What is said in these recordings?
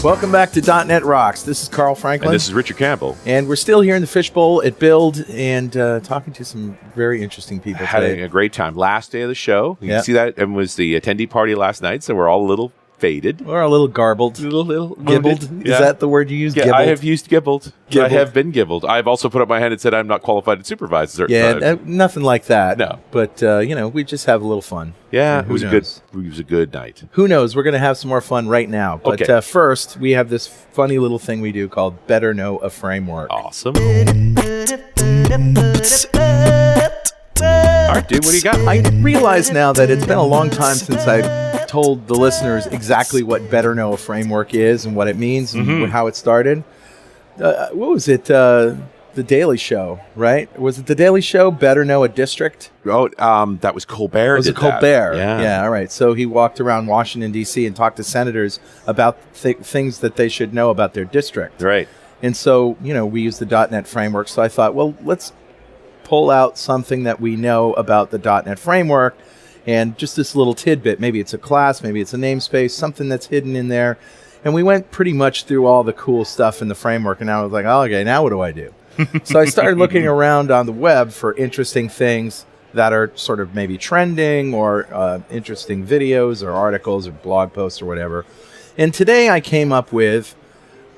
Welcome back to .NET Rocks. This is Carl Franklin. And this is Richard Campbell. And we're still here in the Fishbowl at Build and talking to some very interesting people Having today. a great time. Last day of the show. You Yeah. can see that. It was the attendee party last night, so we're all a little faded. We're a little garbled. Little Gibbled. Yeah. Is that the word you use? Yeah, Gibbled? I have used gibbled. Gibbled. I have been gibbled. I've also put up my hand and said I'm not qualified to supervise certain Yeah, times. nothing like that. No. But, we just have a little fun. Yeah, And it was a good night. Who knows? We're going to have some more fun right now. But Okay. First, we have this funny little thing we do called Better Know a Framework. Awesome. All right, dude, what do you got? I realize now that it's been a long time since I told the listeners exactly what Better Know a Framework is and what it means and how it started. What was it? The Daily Show, right? Was it The Daily Show, Better Know a District? Oh, that was Colbert. Was it did that. Colbert? Yeah. All right. So he walked around Washington, D.C. and talked to senators about things that they should know about their district. Right. And so, we use the .NET framework. So I thought, well, let's pull out something that we know about the .NET framework and just this little tidbit. Maybe it's a class, maybe it's a namespace, something that's hidden in there. And we went pretty much through all the cool stuff in the framework. And I was like, oh, okay, now what do I do? So I started looking around on the web for interesting things that are sort of maybe trending or interesting videos or articles or blog posts or whatever. And today I came up with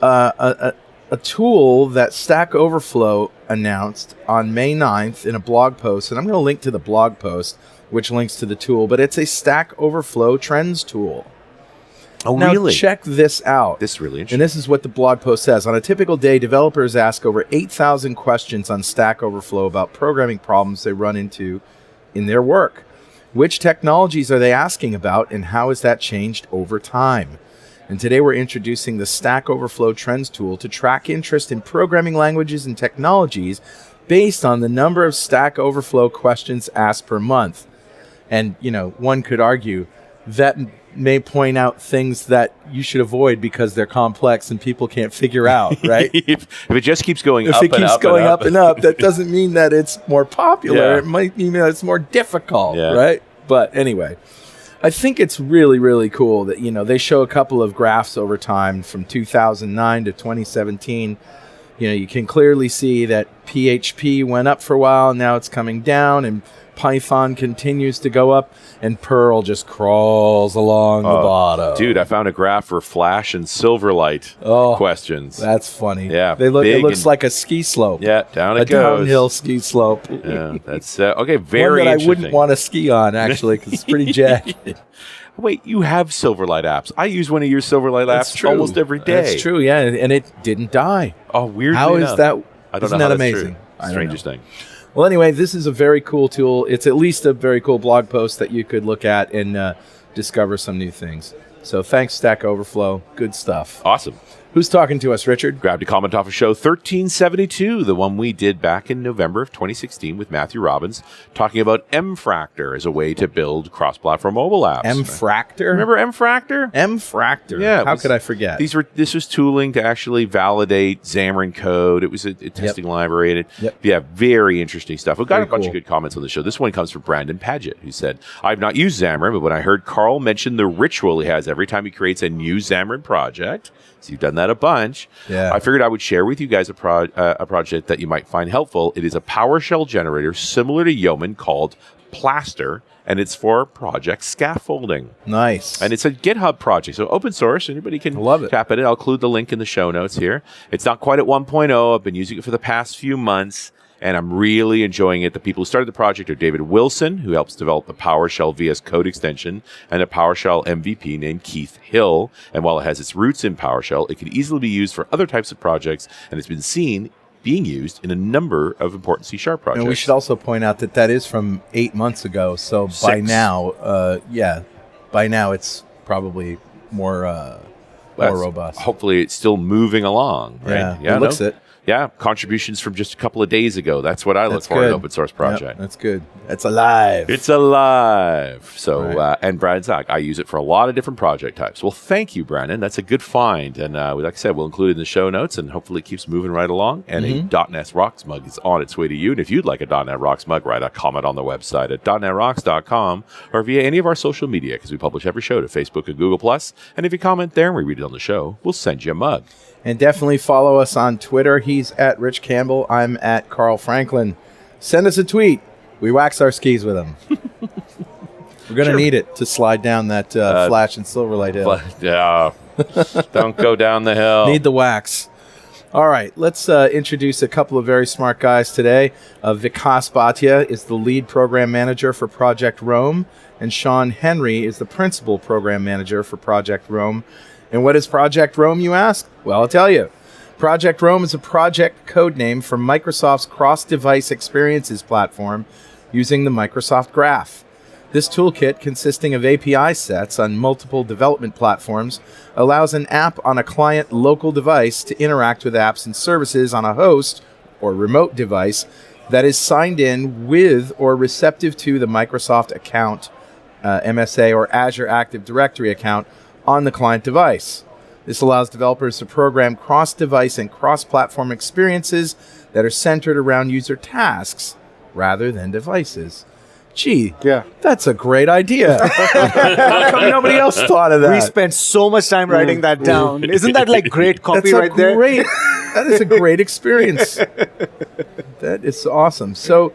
a tool that Stack Overflow announced on May 9th in a blog post. And I'm going to link to the blog post, which links to the tool. But it's a Stack Overflow Trends tool. Oh, Now, really? check this out. This is really interesting. And this is what the blog post says. On a typical day, developers ask over 8,000 questions on Stack Overflow about programming problems they run into in their work. Which technologies are they asking about, and how has that changed over time? And today we're introducing the Stack Overflow Trends tool to track interest in programming languages and technologies based on the number of Stack Overflow questions asked per month. And, one could argue that may point out things that you should avoid because they're complex and people can't figure out, right? if it just keeps going If up it and keeps up going and up and up, that doesn't mean that it's more popular. Yeah. It might mean that it's more difficult, Yeah. right? But anyway, I think it's really, really cool that, they show a couple of graphs over time from 2009 to 2017. You can clearly see that PHP went up for a while, and now it's coming down, and Python continues to go up, and Perl just crawls along the bottom. Dude, I found a graph for Flash and Silverlight questions. That's funny. Yeah, It big looks and- like a ski slope. Yeah, down A it goes. downhill ski slope. Yeah, that's okay. Very One that I interesting. wouldn't want to ski on, actually, because it's pretty jagged. Wait, you have Silverlight apps. I use one of your Silverlight apps almost every day. That's true, yeah, and it didn't die. Oh, weirdly How is enough. that? I don't Isn't know that how that's amazing? true. I don't Strangest know. thing. Well, anyway, this is a very cool tool. It's at least a very cool blog post that you could look at and discover some new things. So thanks, Stack Overflow. Good stuff. Awesome. Who's talking to us, Richard? Grabbed a comment off of show 1372, the one we did back in November of 2016 with Matthew Robbins, talking about mFractor as a way to build cross-platform mobile apps. mFractor? Remember mFractor? mFractor. Yeah. How could I forget? This was tooling to actually validate Xamarin code. It was a testing library. And Yeah, very interesting stuff. We've got a bunch of good comments on the show. This one comes from Brandon Paget, who said, I've not used Xamarin, but when I heard Carl mention the ritual he has every time he creates a new Xamarin project, so you've done that a bunch, I figured I would share with you guys a project that you might find helpful. It is a PowerShell generator similar to Yeoman called Plaster, and it's for project scaffolding. Nice. And it's a GitHub project, so open source. Anybody can tap at it. I'll include the link in the show notes here. It's not quite at 1.0. I've been using it for the past few months, and I'm really enjoying it. The people who started the project are David Wilson, who helps develop the PowerShell VS Code extension, and a PowerShell MVP named Keith Hill. And while it has its roots in PowerShell, it can easily be used for other types of projects, and it's been being used in a number of important C# projects. And we should also point out that is from 8 months ago. So by now, it's probably more robust. Hopefully, it's still moving along. Right? Yeah, it looks it. Yeah, contributions from just a couple of days ago. That's what I look for in an open source project. Yep, that's good. It's alive. It's alive. So, and Brandon's like, I use it for a lot of different project types. Well, thank you, Brandon. That's a good find. And like I said, we'll include it in the show notes, and hopefully it keeps moving right along. And a .NET Rocks mug is on its way to you. And if you'd like a .NET Rocks mug, write a comment on the website at .NETRocks.com or via any of our social media, because we publish every show to Facebook and Google+. And if you comment there and we read it on the show, we'll send you a mug. And definitely follow us on Twitter. He's at Rich Campbell. I'm at Carl Franklin. Send us a tweet. We wax our skis with them. We're going to need it to slide down that Flash and Silverlight Hill. Yeah. Don't go down the hill. Need the wax. All right. Let's introduce a couple of very smart guys today. Vikas Bhatia is the lead program manager for Project Rome, and Shawn Henry is the principal program manager for Project Rome. And what is Project Rome, you ask? Well, I'll tell you. Project Rome is a project code name for Microsoft's cross-device experiences platform using the Microsoft Graph. This toolkit, consisting of API sets on multiple development platforms, allows an app on a client local device to interact with apps and services on a host or remote device that is signed in with or receptive to the Microsoft account, MSA, or Azure Active Directory account on the client device. This allows developers to program cross-device and cross-platform experiences that are centered around user tasks rather than devices. Gee, that's a great idea. How come nobody else thought of that? We spent so much time writing that down. Isn't that like great copy there? That is a great experience. That is awesome. So,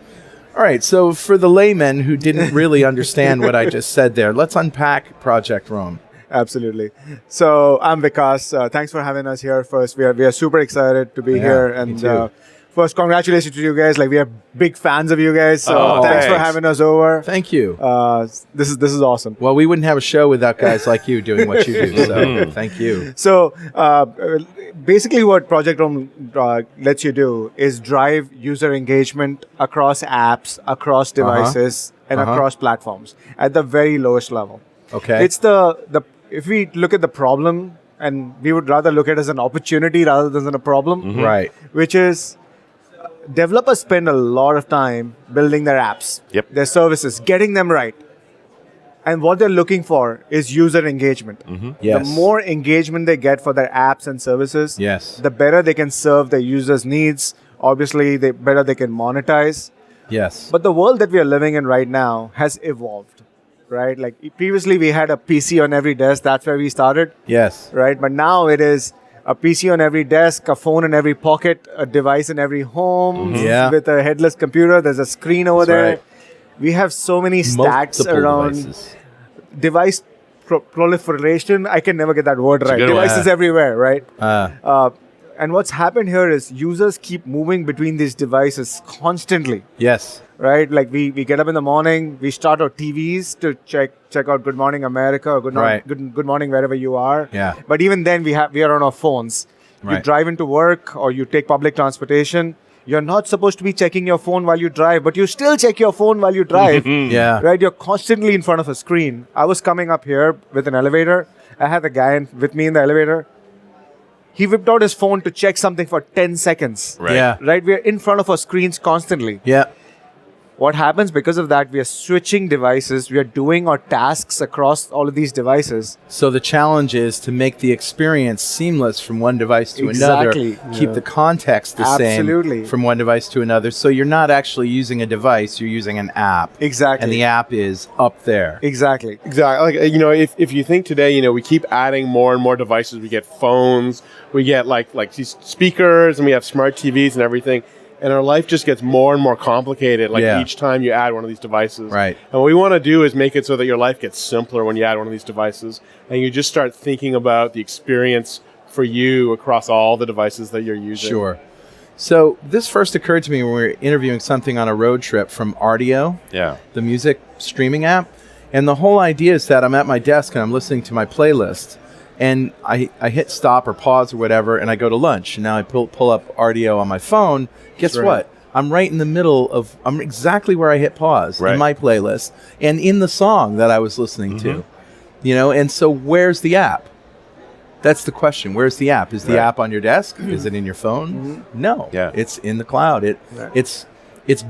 all right, so for the laymen who didn't really understand what I just said there, let's unpack Project Rome. Absolutely. So I'm Vikas. Thanks for having us here. First, we are super excited to be here, and first, congratulations to you guys. Like, we are big fans of you guys. So thanks for having us over. Thank you. This is awesome. Well, we wouldn't have a show without guys like you doing what you do. So thank you. So basically, what Project Rome lets you do is drive user engagement across apps, across devices, and across platforms at the very lowest level. Okay. It's if we look at the problem, and we would rather look at it as an opportunity rather than a problem, right? Which is, developers spend a lot of time building their apps, their services, getting them right. And what they're looking for is user engagement. Yes. The more engagement they get for their apps and services, the better they can serve their users' needs. Obviously, the better they can monetize. Yes. But the world that we are living in right now has evolved. Right? Like, previously we had a PC on every desk. That's where we started. Yes. Right? But now it is a PC on every desk, a phone in every pocket, a device in every home with a headless computer. There's a screen over there. Right. We have so many stats around device proliferation. I can never get that word right. Devices everywhere, right? And what's happened here is users keep moving between these devices constantly. Yes. Right? Like, we get up in the morning, we start our TVs to check out Good Morning America or Good Morning wherever you are. Yeah. But even then, we are on our phones. Right. You drive into work or you take public transportation. You're not supposed to be checking your phone while you drive, but you still check your phone while you drive. Right? You're constantly in front of a screen. I was coming up here with an elevator. I had a guy with me in the elevator. He whipped out his phone to check something for 10 seconds. Right. Yeah. Right? We are in front of our screens constantly. Yeah. What happens because of that, we are switching devices. We are doing our tasks across all of these devices. So the challenge is to make the experience seamless from one device to another. Keep the context the same from one device to another. So you're not actually using a device, you're using an app. Exactly. And the app is up there. Exactly. Like, if you think today, we keep adding more and more devices. We get phones, we get like these speakers, and we have smart TVs and everything. And our life just gets more and more complicated, each time you add one of these devices. Right. And what we want to do is make it so that your life gets simpler when you add one of these devices. And you just start thinking about the experience for you across all the devices that you're using. Sure. So this first occurred to me when we were interviewing something on a road trip from Rdio, the music streaming app. And the whole idea is that I'm at my desk and I'm listening to my playlist. And I hit stop or pause or whatever, and I go to lunch. And now I pull up Rdio on my phone. Guess what? I'm right in the middle of, I'm exactly where I hit pause in my playlist and in the song that I was listening to. And so where's the app? That's the question. Where's the app? Is the app on your desk? Is it in your phone? No. Yeah. It's in the cloud. It's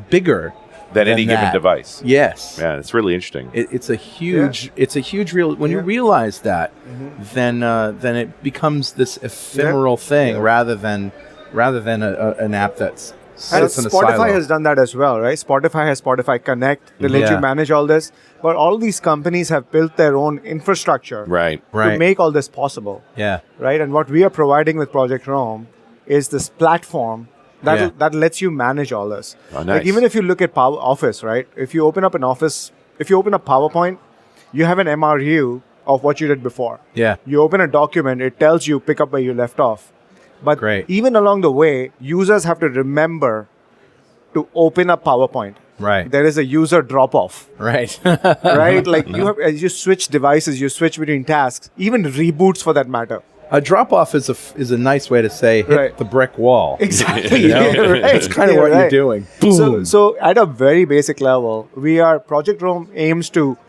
bigger than any given device. Yes. Yeah, it's really interesting. It's a huge real. When you realize that, then it becomes this ephemeral thing rather than an app that's sits in a silo. Spotify has done that as well, right? Spotify has Spotify Connect. They let you manage all this. But all these companies have built their own infrastructure to make all this possible. Yeah. Right? And what we are providing with Project Rome is this platform that lets you manage all this. Oh, nice. Like even if you look at Office, right? If you open up PowerPoint, you have an MRU of what you did before. Yeah. You open a document, it tells you pick up where you left off. But even along the way, users have to remember to open up PowerPoint. Right. There is a user drop-off. Right. Right? Like as you switch devices, you switch between tasks, even reboots for that matter. A drop-off is a nice way to say hit the brick wall. Exactly. Right. It's kind of what you're doing. Boom. So at a very basic level, Project Rome aims to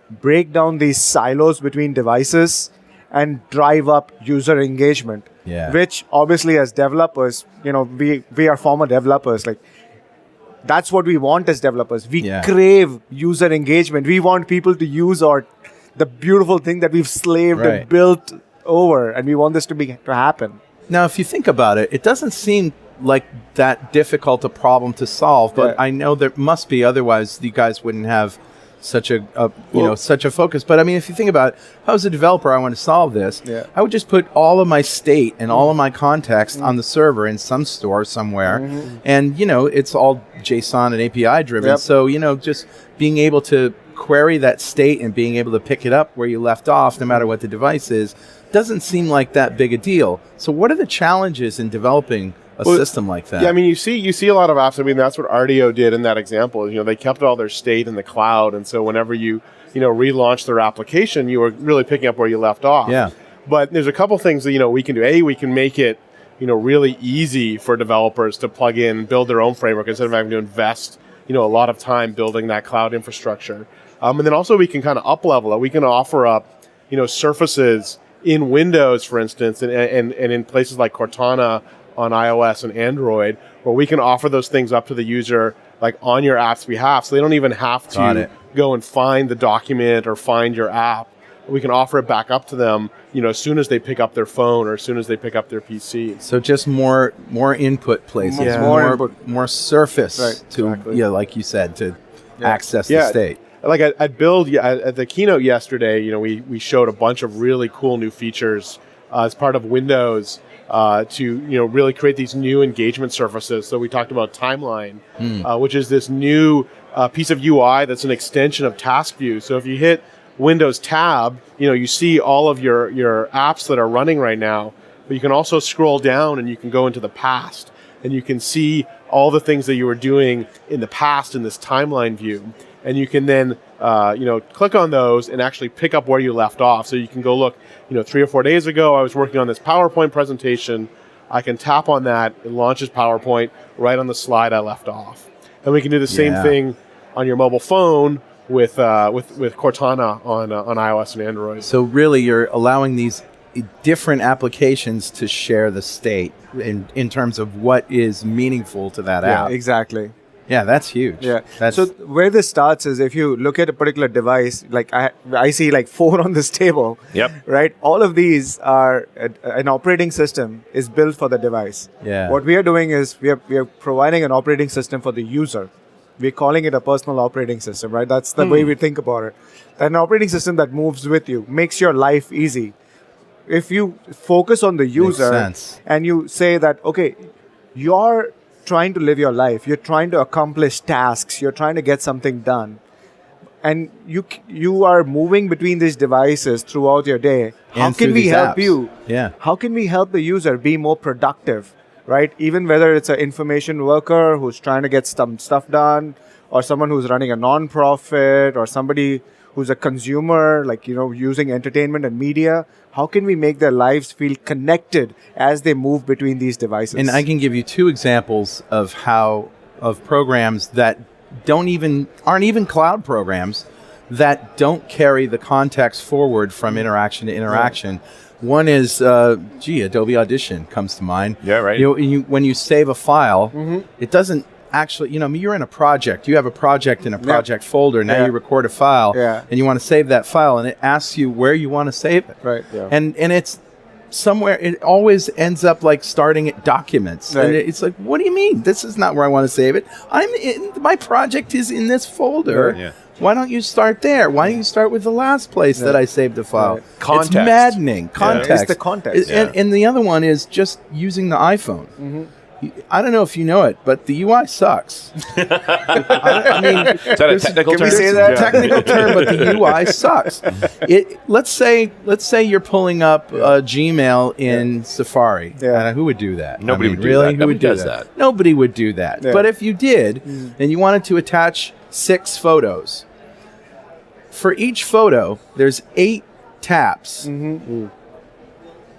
break down these silos between devices and drive up user engagement. Yeah. Which obviously as developers, we are former developers. Like that's what we want as developers. We crave user engagement. We want people to use the beautiful thing that we've slaved and built over, and we want this to happen. Now, if you think about it, it doesn't seem like that difficult a problem to solve, but I know there must be, otherwise you guys wouldn't have such a focus. But I mean, if you think about it, how as a developer I want to solve this, I would just put all of my state and all of my context on the server in some store somewhere, and it's all JSON and API driven. So just being able to query that state and being able to pick it up where you left off, no matter what the device is, doesn't seem like that big a deal. So what are the challenges in developing a system like that? Yeah, I mean, you see a lot of apps. I mean, that's what RDO did in that example. They kept all their state in the cloud, and so whenever you relaunch their application, you were really picking up where you left off. Yeah. But there's a couple things that we can do. We can make it really easy for developers to plug in, build their own framework instead of having to invest a lot of time building that cloud infrastructure. And then also we can kind of up level it. We can offer up surfaces in Windows, for instance, and in places like Cortana on iOS and Android, where we can offer those things up to the user like on your app's behalf, so they don't even have to go and find the document or find your app. We can offer it back up to them, as soon as they pick up their phone or as soon as they pick up their PC. So just more input places, more surface to like you said, to access the state. Like at Build, at the keynote yesterday, we showed a bunch of really cool new features as part of Windows to really create these new engagement surfaces. So we talked about Timeline, which is this new piece of UI that's an extension of Task View. So if you hit Windows Tab, you see all of your apps that are running right now, but you can also scroll down and you can go into the past and you can see all the things that you were doing in the past in this timeline view. And you can then, click on those and actually pick up where you left off. So you can go look, 3 or 4 days ago, I was working on this PowerPoint presentation. I can tap on that. It launches PowerPoint right on the slide I left off. And we can do the same thing on your mobile phone with Cortana on iOS and Android. So really, you're allowing these different applications to share the state in terms of what is meaningful to that app. Exactly. Yeah, that's huge. Yeah. So where this starts is if you look at a particular device, like I see like 4 on this table. Yep. Right. All of these are an operating system is built for the device. Yeah. What we are doing is we are providing an operating system for the user. We're calling it a personal operating system, right? That's the way we think about it. An operating system that moves with you, makes your life easy. If you focus on the user and you say that, okay, you're trying to live your life, you're trying to accomplish tasks, you're trying to get something done, and you are moving between these devices throughout your day, how can we help you? Yeah. How can we help the user be more productive, right? Even whether it's an information worker who's trying to get some stuff done, or someone who's running a non-profit, or somebody who's a consumer, like, using entertainment and media, how can we make their lives feel connected as they move between these devices? And I can give you 2 examples of programs that aren't even cloud programs that don't carry the context forward from interaction to interaction. One is, Adobe Audition comes to mind. Yeah, right. When you save a file, it doesn't actually, you're in a project. You have a project in a project folder. Now you record a file, and you want to save that file, and it asks you where you want to save it. Right. Yeah. And it's somewhere. It always ends up like starting at documents, and it's like, what do you mean? This is not where I want to save it. My project is in this folder. Yeah. Why don't you start there? Why don't you start with the last place that I saved the file? Right. Context. It's maddening. Context. It's the context. And the other one is just using the iPhone. I don't know if you know it, but the UI sucks. I mean, is that a technical term? Can we say that? Technical term, but the UI sucks. Let's say you're pulling up Gmail in Safari. Yeah. Who would do that? Nobody would do really? that. Who would do that? Nobody would do that. Yeah. But if you did, and you wanted to attach 6 photos, for each photo, there's 8 tabs.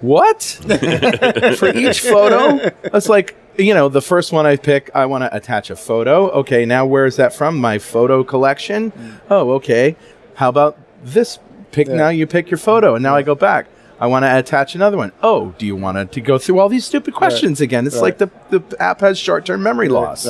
What? For each photo? That's like, the first one I pick, I want to attach a photo. Okay, now where is that from? My photo collection? Oh, okay. How about this? Now you pick your photo, and now I go back. I want to attach another one. Oh, do you want to go through all these stupid questions again? It's like the app has short-term memory loss.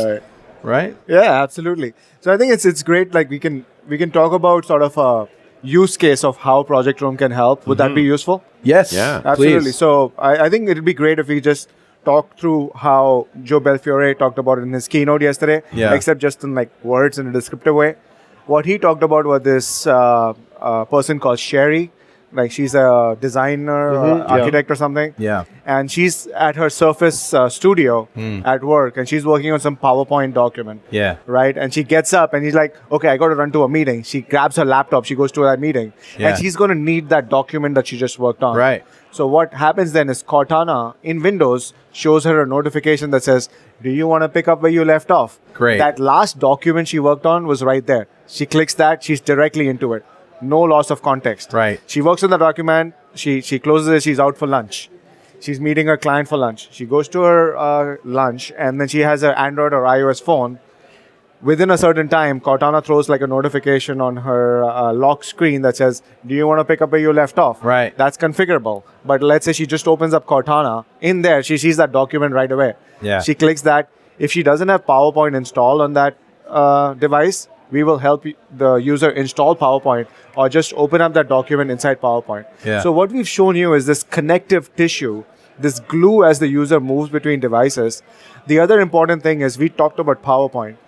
Right? Yeah, absolutely. So I think it's great. Like we can talk about sort of a use case of how Project Roam can help. Would that be useful? Yes. Yeah. Absolutely. Please. So I think it'd be great if we just talk through how Joe Belfiore talked about it in his keynote yesterday, except just in like words in a descriptive way. What he talked about was this person called Sherry. Like she's a designer, architect or something. Yeah. And she's at her Surface studio at work, and she's working on some PowerPoint document. Yeah. Right? And she gets up and he's like, okay, I got to run to a meeting. She grabs her laptop, she goes to that meeting. Yeah. And she's going to need that document that she just worked on. Right. So what happens then is Cortana in Windows shows her a notification that says, do you want to pick up where you left off? Great. That last document she worked on was right there. She clicks that, she's directly into it. No loss of context. Right. She works on the document. She closes it. She's out for lunch. She's meeting her client for lunch. She goes to her lunch, and then she has an Android or iOS phone. Within a certain time, Cortana throws like a notification on her lock screen that says, do you want to pick up where you left off? Right. That's configurable. But let's say she just opens up Cortana. In there, she sees that document right away. Yeah. She clicks that. If she doesn't have PowerPoint installed on that device, we will help the user install PowerPoint or just open up that document inside PowerPoint. Yeah. So what we've shown you is this connective tissue, this glue as the user moves between devices. The other important thing is we talked about PowerPoint.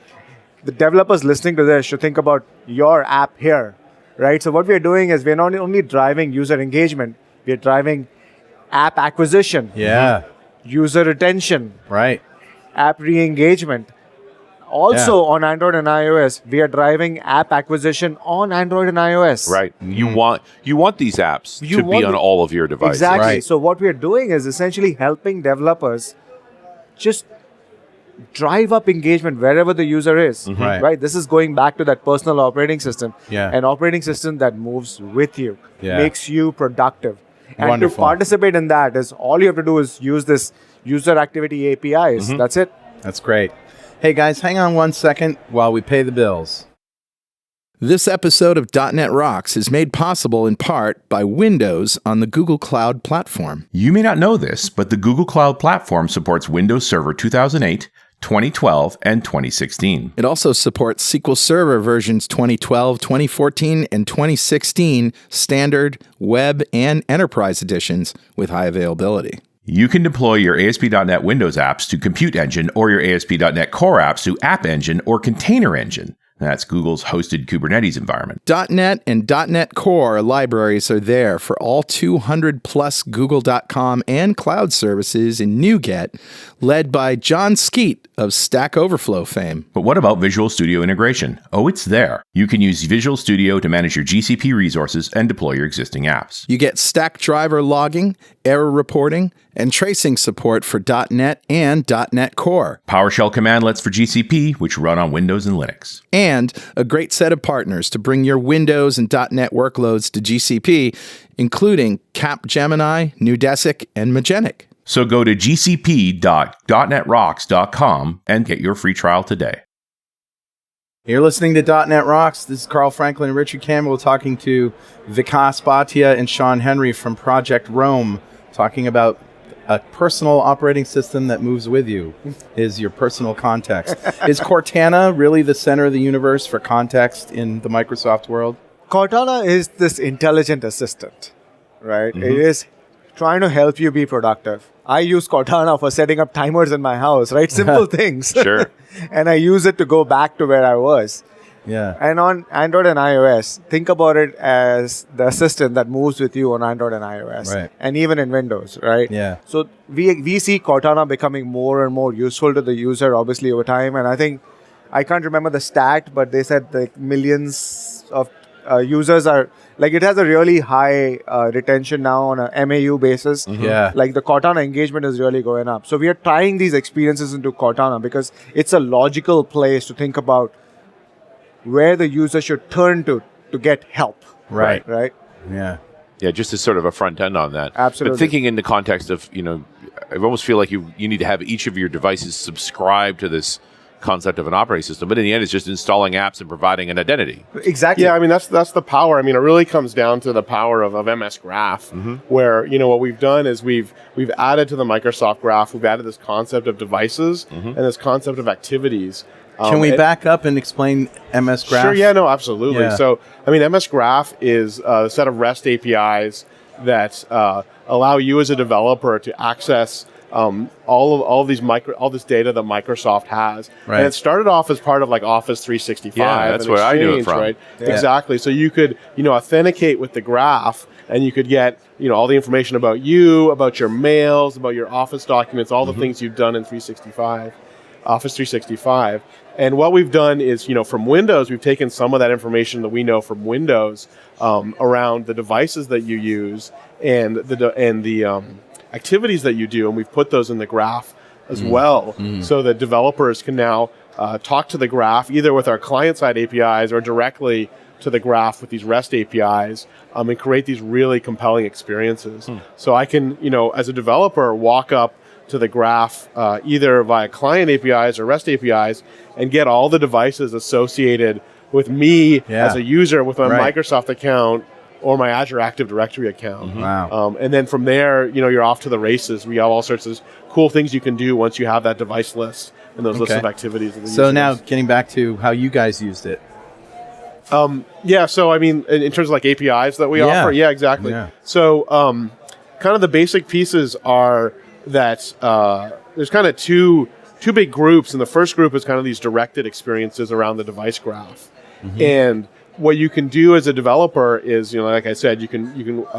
The developers listening to this should think about your app here, right? So what we're doing is we're not only driving user engagement, we're driving app acquisition, user retention, app re-engagement. Also on Android and iOS, we are driving app acquisition on Android and iOS. Right. You want these apps to be on all of your devices. Exactly. Right. So what we are doing is essentially helping developers just drive up engagement wherever the user is. Right. This is going back to that personal operating system. An operating system that moves with you, makes you productive. And Wonderful. to participate in that is all you have to do is use this user activity APIs. That's it. That's great. Hey guys, hang on 1 second while we pay the bills. This episode of .NET Rocks is made possible in part by Windows on the Google Cloud Platform. You may not know this, but the Google Cloud Platform supports Windows Server 2008, 2012, and 2016. It also supports SQL Server versions 2012, 2014, and 2016 standard, web, and enterprise editions with high availability. You can deploy your ASP.NET Windows apps to Compute Engine or your ASP.NET Core apps to App Engine or Container Engine. That's Google's hosted Kubernetes environment. .NET and .NET Core libraries are there for all 200 plus Google.com and cloud services in NuGet, led by John Skeet of Stack Overflow fame. But what about Visual Studio integration? Oh, it's there. You can use Visual Studio to manage your GCP resources and deploy your existing apps. You get stack driver logging, error reporting, and tracing support for .NET and .NET Core. PowerShell commandlets for GCP, which run on Windows and Linux. And a great set of partners to bring your Windows and .NET workloads to GCP, including Capgemini, Nudesic, and Magenic. So go to gcp.netrocks.com and get your free trial today. You're listening to .NET Rocks. This is Carl Franklin and Richard Campbell talking to Vikas, Bhatia, and Shawn Henry from Project Rome, talking about a personal operating system that moves with you, is your personal context. Is Cortana really the center of the universe for context in the Microsoft world? Cortana is this intelligent assistant, right? Mm-hmm. It is trying to help you be productive. I use Cortana for setting up timers in my house, right? Simple things. Sure. And I use it to go back to where I was. Yeah. And on Android and iOS, think about it as the assistant that moves with you on Android and iOS. Right. And even in Windows, right? Yeah. So we see Cortana becoming more and more useful to the user, obviously, over time. And I think, I can't remember the stat, but they said like millions of users are, like it has a really high retention now on a MAU basis. Mm-hmm. Yeah. Like the Cortana engagement is really going up. So we are tying these experiences into Cortana because it's a logical place to think about where the user should turn to get help. Right. Right? Yeah. Yeah, just as sort of a front end on that. Absolutely. But thinking in the context of, I almost feel like you need to have each of your devices subscribe to this concept of an operating system, but in the end, it's just installing apps and providing an identity. Exactly. Yeah, I mean that's the power. I mean, it really comes down to the power of MS Graph, where what we've done is we've added to the Microsoft Graph, we've added this concept of devices and this concept of activities. Can we back up and explain MS Graph? Sure. Yeah. No. Absolutely. Yeah. So, I mean, MS Graph is a set of REST APIs that allow you as a developer to access all this data that Microsoft has. Right. And it started off as part of like Office 365. Yeah, that's and where I knew it Exchange, from. Right? Yeah. Exactly. So you could authenticate with the graph, and you could get all the information about you, about your mails, about your Office documents, all the things you've done in Office 365. And what we've done is, from Windows, we've taken some of that information that we know from Windows around the devices that you use and the activities that you do, and we've put those in the graph as well, so that developers can now talk to the graph either with our client-side APIs or directly to the graph with these REST APIs and create these really compelling experiences. So I can, as a developer, walk up to the graph either via client APIs or REST APIs and get all the devices associated with me as a user with my Microsoft account or my Azure Active Directory account. Wow. And then from there, you're off to the races. We have all sorts of cool things you can do once you have that device list and those lists of activities. So now getting back to how you guys used it. So I mean, in terms of like APIs that we offer, exactly. Yeah. So kind of the basic pieces are that there's kind of two big groups, and the first group is kind of these directed experiences around the device graph. And what you can do as a developer is, like I said, you can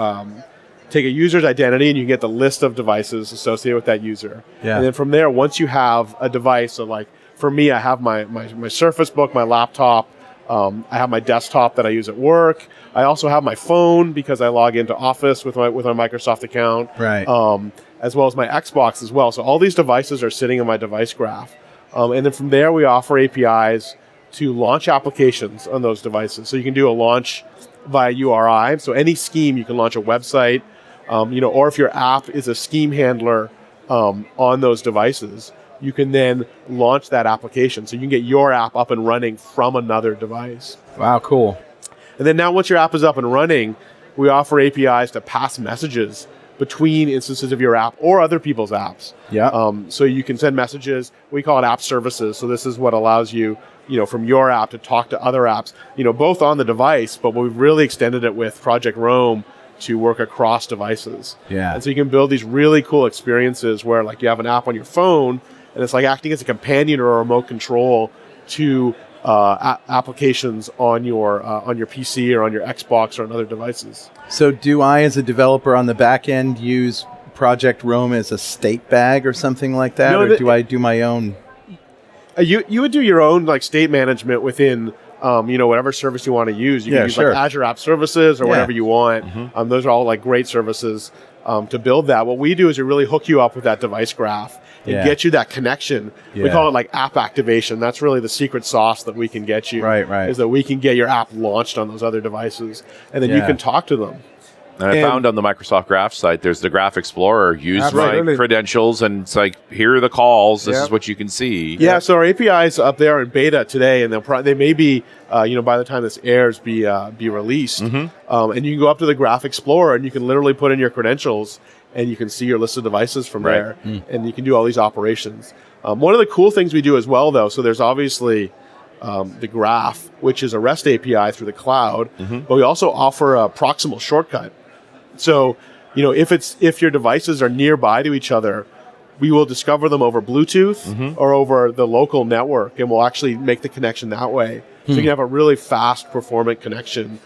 take a user's identity and you can get the list of devices associated with that user. Yeah. And then from there, once you have a device, so like for me, I have my Surface Book, my laptop. I have my desktop that I use at work. I also have my phone because I log into Office with my Microsoft account. Right. As well as my Xbox as well. So all these devices are sitting in my device graph. And then from there, we offer APIs to launch applications on those devices. So you can do a launch via URI. So any scheme, you can launch a website, or if your app is a scheme handler on those devices, you can then launch that application. So you can get your app up and running from another device. Wow, cool. And then now once your app is up and running, we offer APIs to pass messages between instances of your app or other people's apps. Yeah. So you can send messages. We call it app services. So this is what allows you, from your app to talk to other apps, both on the device, but we've really extended it with Project Rome to work across devices. Yeah. And so you can build these really cool experiences where like you have an app on your phone and it's like acting as a companion or a remote control to applications on your PC or on your Xbox or on other devices. So do I, as a developer on the back end, use Project Rome as a state bag or something like that? Or do I do my own? You would do your own like state management within whatever service you want to use. You can use like Azure App Services or whatever you want. Those are all like great services to build that. What we do is we really hook you up with that device graph and get you that connection. We call it like app activation. That's really the secret sauce that we can get you. Right. Is that we can get your app launched on those other devices, and then you can talk to them. And I found on the Microsoft Graph site, there's the Graph Explorer. Use my credentials, and it's like, here are the calls. This is what you can see. Yeah, so our API is up there in beta today, and they may be, by the time this airs, be released. And you can go up to the Graph Explorer, and you can literally put in your credentials, and you can see your list of devices from there, and you can do all these operations. One of the cool things we do as well, though, so there's obviously the Graph, which is a REST API through the cloud, but we also offer a proximal shortcut. So, if your devices are nearby to each other, we will discover them over Bluetooth or over the local network, and we'll actually make the connection that way. So you can have a really fast, performant connection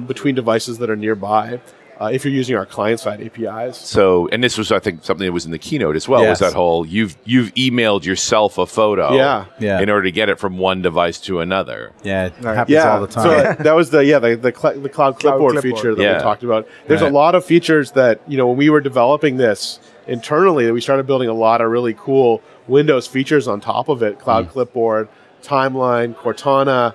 between devices that are nearby. If you're using our client-side APIs. So, and this was, I think, something that was in the keynote as well, was that whole, you've emailed yourself a photo in order to get it from one device to another. Yeah, it happens all the time. So that was the Cloud Clipboard feature that we talked about. There's a lot of features that, when we were developing this internally, we started building a lot of really cool Windows features on top of it. Cloud Clipboard, Timeline, Cortana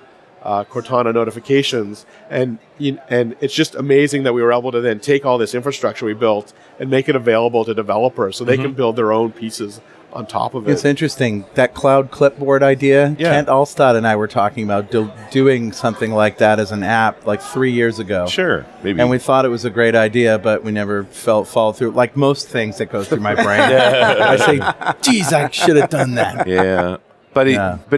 notifications, and it's just amazing that we were able to then take all this infrastructure we built and make it available to developers so they can build their own pieces on top of it. It's interesting, that Cloud Clipboard idea. Kent Alstad and I were talking about doing something like that as an app like 3 years ago. Sure, maybe. And we thought it was a great idea, but we never followed through. Like most things that goes through my brain, I say, geez, I should have done that. Yeah. But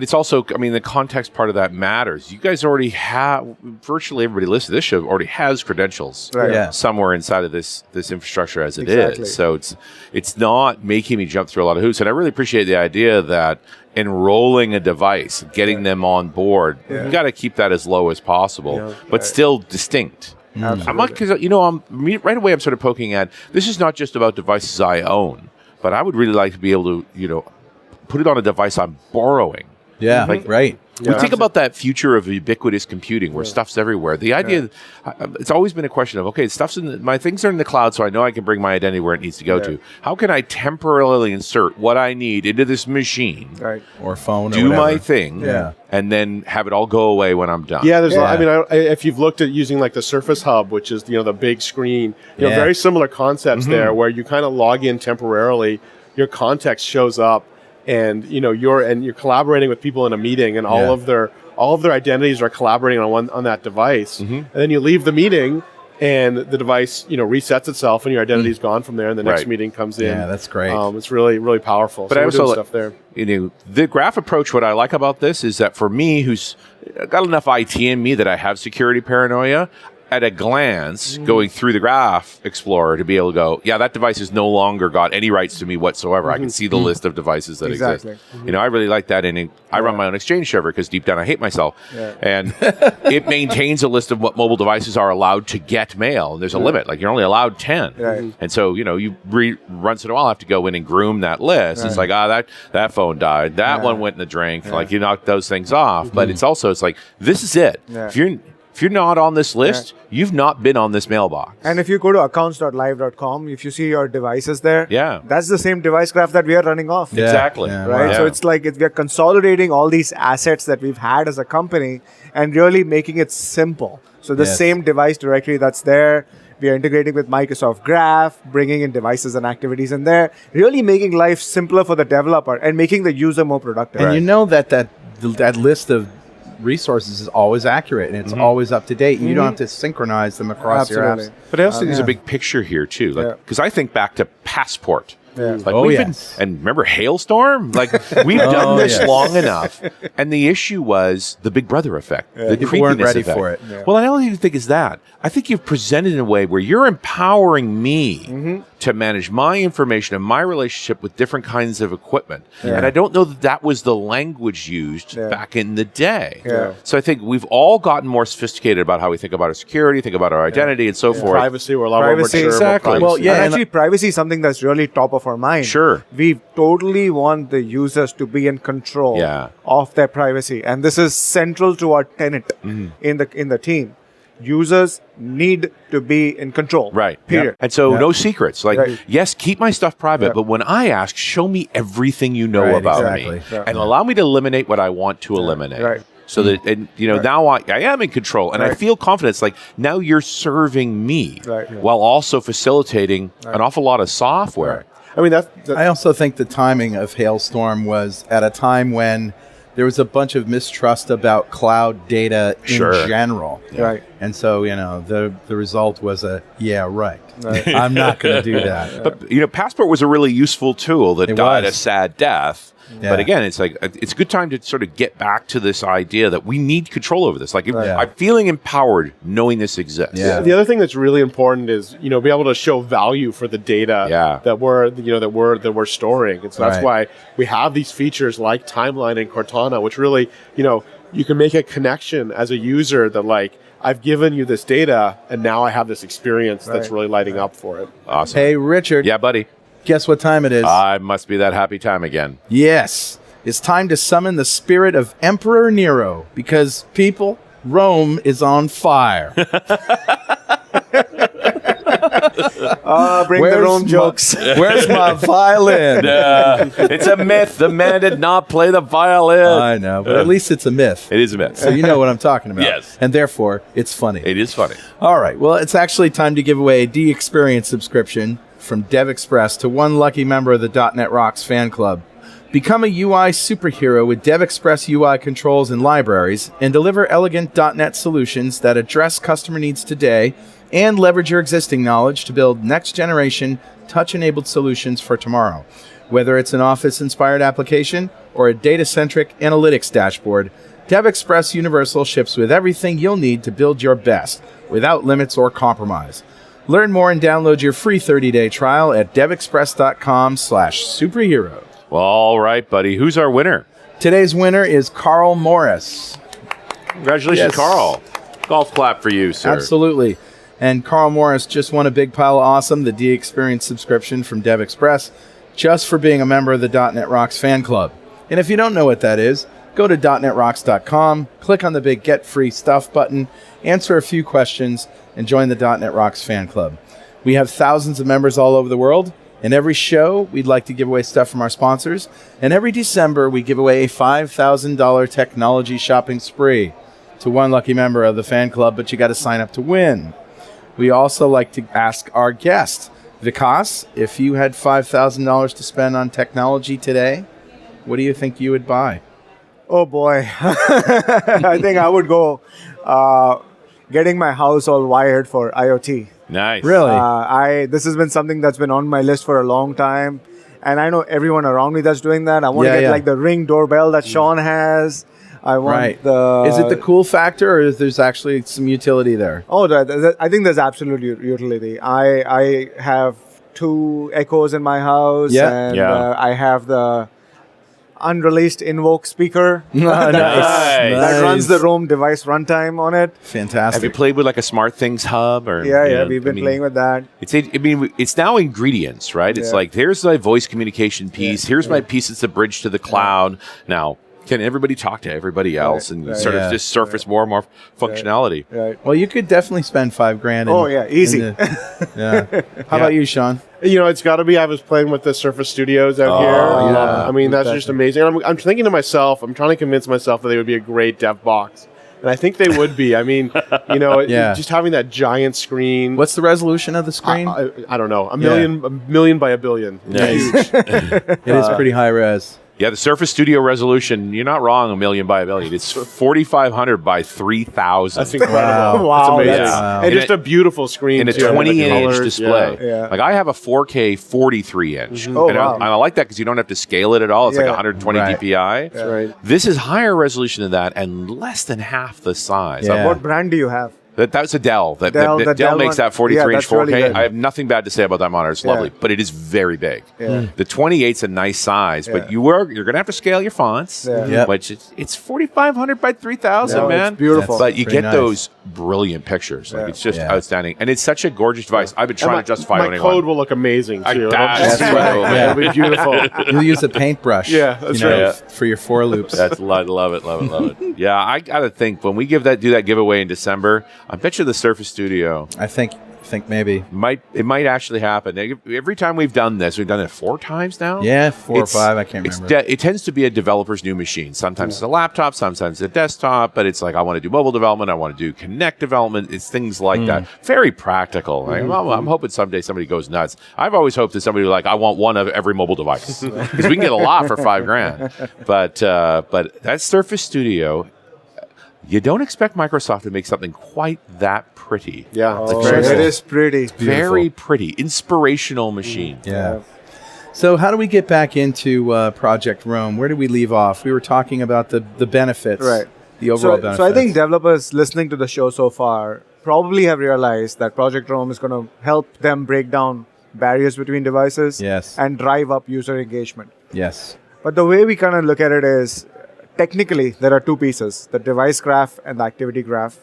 it's also, the context part of that matters. You guys already have, virtually everybody listening to this show already has credentials somewhere inside of this infrastructure as it is. So it's not making me jump through a lot of hoops. And I really appreciate the idea that enrolling a device, getting them on board, you got to keep that as low as possible, but still distinct. I'm not, because right away I'm sort of poking at, this is not just about devices I own, but I would really like to be able to, put it on a device I'm borrowing. Yeah, right. We think about that future of ubiquitous computing where stuff's everywhere. The idea, it's always been a question of, okay, my things are in the cloud, so I know I can bring my identity where it needs to go to. How can I temporarily insert what I need into this machine or phone, do my thing, and then have it all go away when I'm done? Yeah, there's. If you've looked at using like the Surface Hub, which is the big screen, very similar concepts there, where you kind of log in temporarily, your context shows up. And you're collaborating with people in a meeting, and all of their identities are collaborating on that device. And then you leave the meeting, and the device resets itself, and your identity is gone from there, and the next meeting comes in. Yeah, that's great. It's really, really powerful. But so I we're doing also stuff there. The Graph approach. What I like about this is that for me, who's got enough IT in me that I have security paranoia, at a glance, going through the Graph Explorer to be able to go, that device has no longer got any rights to me whatsoever. I can see the list of devices that exist. I really like that. And I run my own Exchange server because deep down I hate myself. And it maintains a list of what mobile devices are allowed to get mail. And there's a limit. Like, you're only allowed 10. And so, you once in a while have to go in and groom that list. It's like, that phone died. That one went in the drain. Like, you knock those things off. But it's like, this is it. If you're not on this list, you've not been on this mailbox. And if you go to accounts.live.com, if you see your devices there, Yeah. that's the same device graph that we are running off. Yeah. Exactly. Yeah. Right? Yeah. So it's like we are consolidating all these assets that we've had as a company and really making it simple. So the same device directory that's there, we are integrating with Microsoft Graph, bringing in devices and activities in there, really making life simpler for the developer and making the user more productive. And you know that list of resources is always accurate and it's always up to date, and you don't have to synchronize them across your apps. But I also think there's a big picture here too, because I think back to Passport. Like and remember Hailstorm? Like, we've done this long enough, and the issue was the Big Brother effect. The People weren't ready effect. for it. Well, I don't even think it's that. I think you've presented in a way where you're empowering me to manage my information and my relationship with different kinds of equipment. And I don't know that was the language used back in the day. So I think we've all gotten more sophisticated about how we think about our security, think about our identity, and so forth. Privacy, we're a lot more mature. Exactly. Well, and actually, privacy is something that's really top of our mind. Sure. We totally want the users to be in control of their privacy. And this is central to our tenet in the team. Users need to be in control. Right. Period. And so no secrets. Like, yes, keep my stuff private, but when I ask, show me everything you know about me and allow me to eliminate what I want to eliminate. So that, and now I am in control, and I feel confident. It's like now you're serving me while also facilitating an awful lot of software. I mean, I also think the timing of Hailstorm was at a time when there was a bunch of mistrust about cloud data in general. Right. And so, the result was right. I'm not going to do that. But, Passport was a really useful tool that died a sad death. Yeah. But again, it's like it's a good time to sort of get back to this idea that we need control over this. Like I'm feeling empowered knowing this exists. Yeah. The other thing that's really important is be able to show value for the data that we're storing. And so that's why we have these features like Timeline and Cortana, which really you can make a connection as a user that like I've given you this data and now I have this experience that's really lighting up for it. Awesome. Hey, Richard. Yeah, buddy. Guess what time it is? I must be that happy time again. Yes. It's time to summon the spirit of Emperor Nero because, people, Rome is on fire. Bring the Rome jokes. Where's my violin? It's a myth. The man did not play the violin. I know, but at least it's a myth. It is a myth. So you know what I'm talking about. Yes. And therefore, it's funny. It is funny. All right. Well, it's actually time to give away a D-Experience subscription from DevExpress to one lucky member of the .NET Rocks fan club. Become a UI superhero with DevExpress UI controls and libraries and deliver elegant .NET solutions that address customer needs today and leverage your existing knowledge to build next-generation touch-enabled solutions for tomorrow. Whether it's an Office-inspired application or a data-centric analytics dashboard, DevExpress Universal ships with everything you'll need to build your best without limits or compromise. Learn more and download your free 30-day trial at devexpress.com/superhero. Well, all right, buddy. Who's our winner? Today's winner is Carl Morris. Congratulations, Carl. Golf clap for you, sir. Absolutely. And Carl Morris just won a big pile of awesome, the D-Experience subscription from DevExpress, just for being a member of the .NET Rocks fan club. And if you don't know what that is, go to .NETRocks.com, click on the big Get Free Stuff button, answer a few questions, and join the .NET Rocks fan club. We have thousands of members all over the world, and every show we'd like to give away stuff from our sponsors, and every December we give away a $5,000 technology shopping spree to one lucky member of the fan club, but you got to sign up to win. We also like to ask our guest, Vikas, if you had $5,000 to spend on technology today, what do you think you would buy? Oh boy, I think I would go getting my house all wired for IoT. Nice. Really? This has been something that's been on my list for a long time, and I know everyone around me that's doing that. I want to get like the Ring doorbell that Shawn has. I want the. Is it the cool factor, or is there's actually some utility there? Oh, I think there's absolute utility. I have 2 Echoes in my house, and I have the unreleased Invoke speaker that runs the Roam device runtime on it. Fantastic. Have you played with like a Smart Things hub? Or We've been playing with that. It's now ingredients, right? It's like, here's my voice communication piece. Here's my piece that's the bridge to the cloud. Now, can everybody talk to everybody else and sort of just surface more and more functionality? Right. Well, you could definitely spend $5,000. Oh yeah, easy. How about you, Shawn? It's got to be. I was playing with the Surface Studios out here. Yeah. I mean, that's just amazing. I'm thinking to myself, I'm trying to convince myself that they would be a great dev box. And I think they would be. I mean, just having that giant screen. What's the resolution of the screen? I don't know. A million by a billion. Nice. It is pretty high res. Yeah, the Surface Studio resolution, you're not wrong, 1,000,000 by 1,000,000. It's 4,500 by 3,000. That's incredible. Wow. That's amazing. Wow. And just a beautiful screen. And a too. 20-inch display. Yeah. Like, I have a 4K 43-inch. Oh, wow. And I like that because you don't have to scale it at all. It's like 120 DPI. That's right. This is higher resolution than that and less than half the size. Yeah. What brand do you have? That's a Dell. Dell Dell makes one. that 43-inch that's 4K. really good. I have nothing bad to say about that monitor. It's lovely, but it is very big. Yeah. The 28's a nice size, but you're going to have to scale your fonts, which it's 4,500 by 3,000, man. It's beautiful. But you get nice. those brilliant pictures. Like, it's just outstanding. And it's such a gorgeous device. I've been trying to justify my when code will look amazing, too. That's right. Yeah. It'll be beautiful. You'll use a paintbrush. Yeah, that's right. For your for loops. That's love it. Yeah, I got to think when we do that giveaway in December, I bet you the Surface Studio. I think think maybe. It might actually happen. Every time we've done this, we've done it 4 times now. Yeah, 4 or 5, I can't remember. It tends to be a developer's new machine. Sometimes it's a laptop, sometimes it's a desktop, but it's like, I want to do mobile development, I want to do Connect development. It's things like that. Very practical. I'm hoping someday somebody goes nuts. I've always hoped that somebody like, I want one of every mobile device. Because we can get a lot for $5,000. But that Surface Studio, you don't expect Microsoft to make something quite that pretty. Yeah, it is pretty. Very pretty. Inspirational machine. Yeah. So how do we get back into Project Rome? Where did we leave off? We were talking about the benefits. Right. The overall benefits. So I think developers listening to the show so far probably have realized that Project Rome is going to help them break down barriers between devices and drive up user engagement. Yes. But the way we kind of look at it is, technically, there are 2 pieces, the device graph and the activity graph.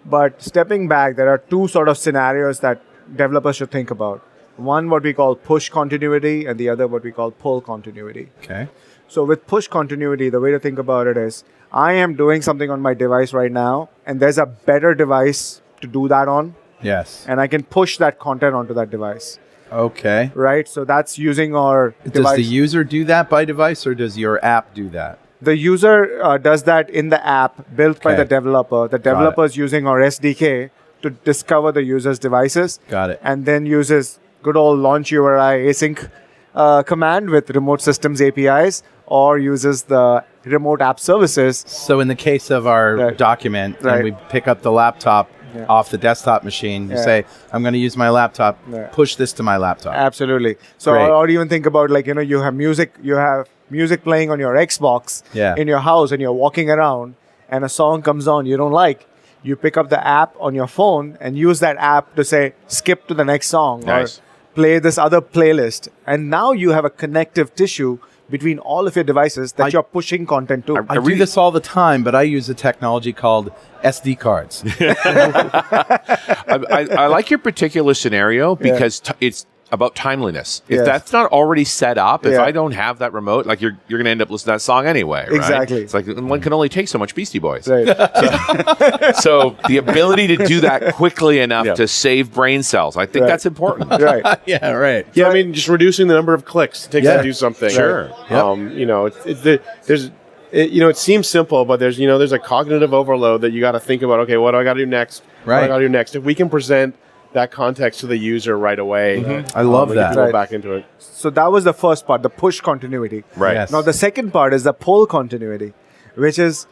But stepping back, there are 2 sort of scenarios that developers should think about. One, what we call push continuity, and the other, what we call pull continuity. Okay. So with push continuity, the way to think about it is, I am doing something on my device right now, and there's a better device to do that on. Yes. And I can push that content onto that device. Okay. Right? So that's using our device. Does the user do that by device, or does your app do that? The user does that in the app built by the developer. The developer is using our SDK to discover the user's devices. Got it. And then uses good old launch URI async command with remote systems APIs, or uses the remote app services. So in the case of our document, and we pick up the laptop off the desktop machine, you say, I'm going to use my laptop, push this to my laptop. Absolutely. So or even think about, like, you have music playing on your Xbox in your house, and you're walking around and a song comes on you don't like. You pick up the app on your phone and use that app to say, skip to the next song or play this other playlist. And now you have a connective tissue between all of your devices that you're pushing content to. I do this all the time, but I use a technology called SD cards. I like your particular scenario because it's about timeliness. If that's not already set up, if I don't have that remote, like you're going to end up listening to that song anyway, right? Exactly. It's like one can only take so much Beastie Boys. Right. So the ability to do that quickly enough to save brain cells, I think that's important. Right. Yeah, right. Yeah, I mean, just reducing the number of clicks it takes to do something. Sure. It seems simple, but there's a cognitive overload that you got to think about. Okay, what do I got to do next? Right. What do I got to do next? If we can present that context to the user right away, I love that. Go back into it. So that was the first part, the push continuity. Right. Yes. Now the second part is the pull continuity, which is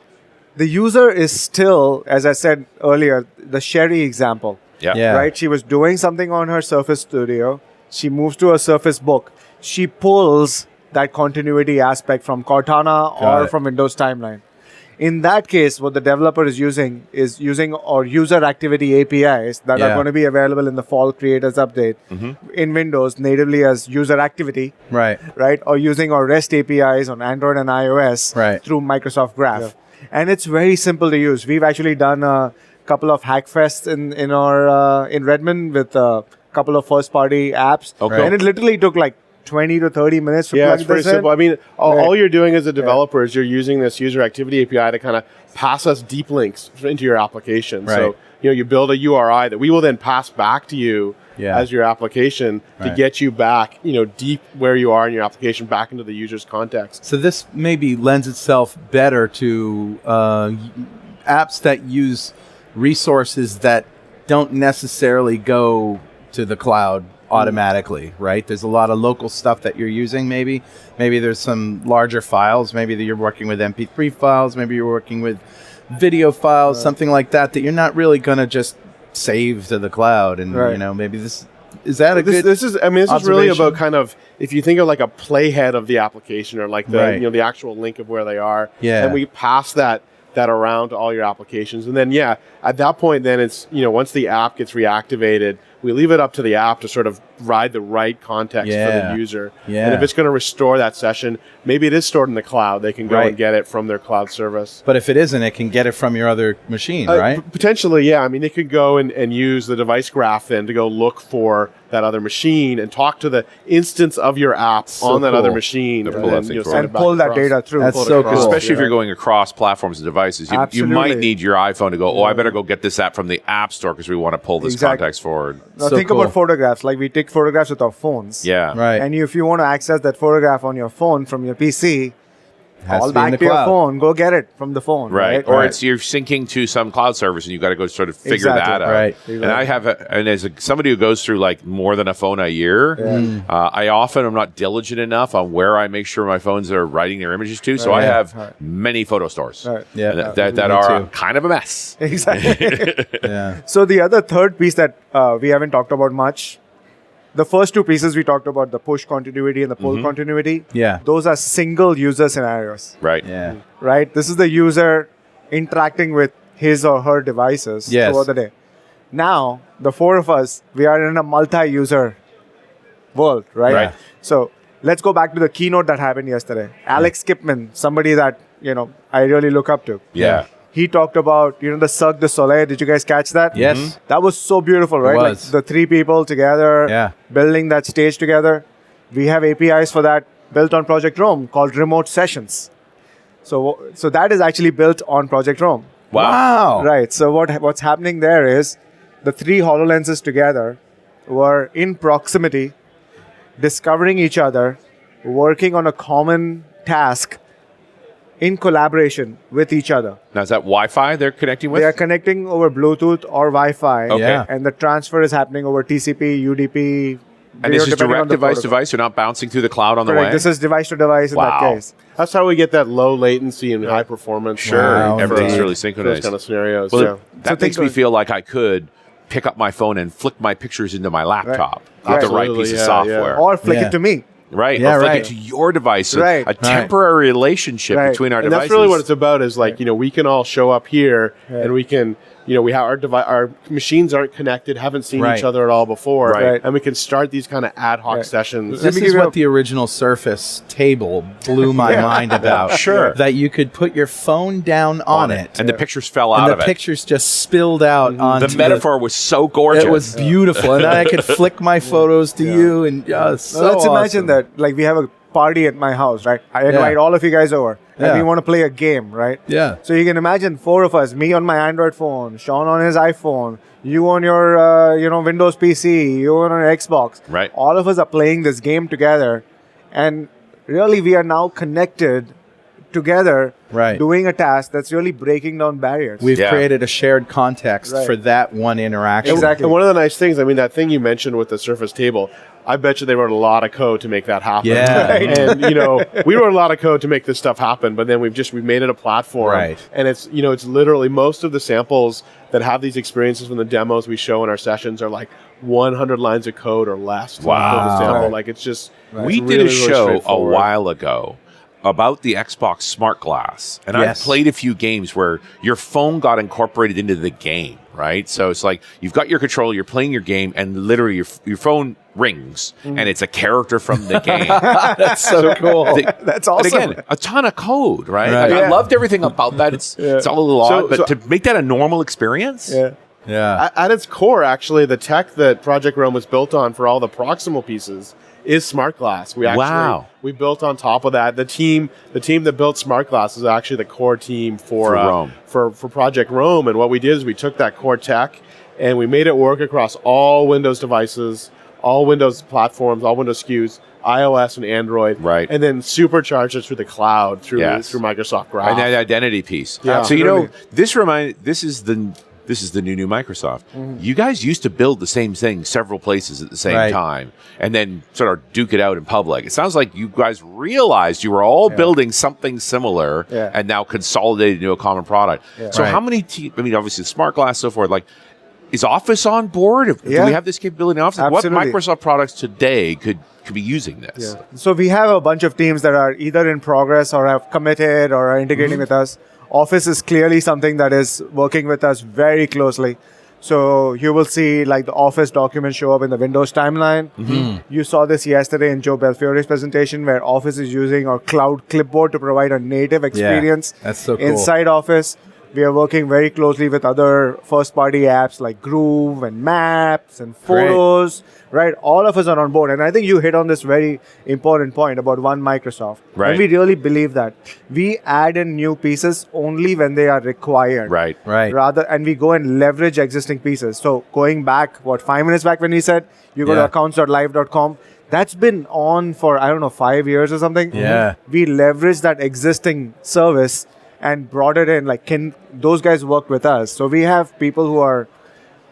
the user is still, as I said earlier, the Sherry example. Yeah. Right? She was doing something on her Surface Studio. She moves to a Surface Book. She pulls that continuity aspect from Cortana or from Windows Timeline. In that case, what the developer is using our user activity APIs that are going to be available in the fall creators update in Windows natively as user activity. Right. Right? Or using our REST APIs on Android and iOS through Microsoft Graph. Yeah. And it's very simple to use. We've actually done a couple of hackfests in Redmond with a couple of first-party apps. Okay. And it literally took like 20 to 30 minutes to plug it's pretty this simple. in. I mean, all you're doing as a developer is you're using this user activity API to kind of pass us deep links into your application. Right. So, you build a URI that we will then pass back to you as your application to get you back, deep where you are in your application back into the user's context. So this maybe lends itself better to apps that use resources that don't necessarily go to the cloud automatically, right? There's a lot of local stuff that you're using. Maybe there's some larger files. Maybe that you're working with MP3 files. Maybe you're working with video files, something like that you're not really going to just save to the cloud. And maybe this is that a good. This is really about kind of, if you think of like a playhead of the application or like the the actual link of where they are. Yeah. And we pass that around to all your applications, and then at that point, then it's once the app gets reactivated, We leave it up to the app to sort of provide the right context for the user. And if it's going to restore that session, maybe it is stored in the cloud. They can go and get it from their cloud service. But if it isn't, it can get it from your other machine, right? Potentially, yeah. I mean, they could go and use the device graph then to go look for that other machine and talk to the instance of your app on that other machine. And pull that data through. That's so cool. Especially if you're going across platforms and devices. You might need your iPhone to go, I better go get this app from the App Store because we want to pull this context forward. Now think about photographs. Like we take photographs with our phones. Yeah. Right. And if you want to access that photograph on your phone from your PC, call back to your phone, go get it from the phone. Right. Or it's you're syncing to some cloud service and you've got to go sort of figure that out. Right. And I have, as somebody who goes through like more than a phone a year, I often am not diligent enough on where I make sure my phones are writing their images to. So I have many photo stores that are kind of a mess. Exactly. So the other third piece that we haven't talked about much, the first two pieces we talked about, the push continuity and the pull continuity. Yeah. Those are single user scenarios. Right. Yeah. Right? This is the user interacting with his or her devices throughout the day. Now, the four of us, we are in a multi-user world, right? So let's go back to the keynote that happened yesterday. Alex Kipman, somebody that, I really look up to. Yeah. He talked about, the Cirque du Soleil. Did you guys catch that? Yes. That was so beautiful, right? It was. Like the three people together, building that stage together. We have APIs for that built on Project Rome called remote sessions. So that is actually built on Project Rome. Wow. Right. So what's happening there is the three HoloLenses together were in proximity, discovering each other, working on a common task, in collaboration with each other. Now, is that Wi-Fi they're connecting with? They are connecting over Bluetooth or Wi-Fi. Okay. And the transfer is happening over TCP, UDP. And this is direct device to device? You're not bouncing through the cloud on the way? This is device to device in that case. That's how we get that low latency and high performance. Sure. Everything's really synchronized. Those kind of scenarios. Well, that makes me feel like I could pick up my phone and flick my pictures into my laptop with the right piece of software. Or flick it to me. Right. Or flick it to your device. A temporary relationship between our devices. And that's really what it's about is like, we can all show up here and we can, we have our machines aren't connected, haven't seen each other at all before. Right. And we can start these kind of ad hoc sessions. This is what the original Surface table blew my mind about. Sure. That you could put your phone down on it. And the pictures fell out of it. And the pictures just spilled out onto the metaphor was so gorgeous. It was beautiful. And then I could flick my photos to you. And let's imagine that. Like we have a party at my house, right? I invite all of you guys over. And we want to play a game, right? Yeah. So you can imagine four of us, me on my Android phone, Shawn on his iPhone, you on your, Windows PC, you on your Xbox. Right. All of us are playing this game together. And really, we are now connected together doing a task that's really breaking down barriers. We've created a shared context for that one interaction. Exactly. And one of the nice things, that thing you mentioned with the Surface table, I bet you they wrote a lot of code to make that happen. Yeah. And, we wrote a lot of code to make this stuff happen, but then we've made it a platform. Right. And it's, it's literally most of the samples that have these experiences from the demos we show in our sessions are like 100 lines of code or less. Wow. The sample. Like it's just, we did a show a while ago about the Xbox Smart Glass. And I played a few games where your phone got incorporated into the game, right? So it's like you've got your controller, you're playing your game, and literally your phone rings, and it's a character from the game. That's so cool. That's awesome. And again, a ton of code, right? I loved everything about that. It's all a little odd, but to make that a normal experience? Yeah. At its core, actually, the tech that Project Rome was built on for all the proximal pieces is Smart Glass. We built on top of that. The team that built Smart Glass is actually the core team for Rome. for Project Rome. And what we did is we took that core tech and we made it work across all Windows devices, all Windows platforms, all Windows SKUs, iOS and Android, right? And then supercharged it through the cloud through Microsoft Graph and that identity piece. Yeah. So this is the new Microsoft. You guys used to build the same thing several places at the same time and then sort of duke it out in public. It sounds like you guys realized you were all building something similar and now consolidated into a common product. So how many obviously Smart Glass, so forth, like, is Office on board? Do we have this capability in Office? Absolutely. What Microsoft products today could be using this? So we have a bunch of teams that are either in progress or have committed or are integrating with us. Office is clearly something that is working with us very closely. So you will see like the Office documents show up in the Windows timeline. You saw this yesterday in Joe Belfiore's presentation where Office is using our cloud clipboard to provide a native experience that's so cool. inside Office. We are working very closely with other first-party apps like Groove and Maps and Photos, right? All of us are on board. And I think you hit on this very important point about One Microsoft. Right. And we really believe that. We add in new pieces only when they are required. Right. And we go and leverage existing pieces. So going back, 5 minutes back when we said, you go to accounts.live.com, that's been on for, 5 years or something. Yeah. We leverage that existing service and brought it in, like, can those guys work with us? So we have people who are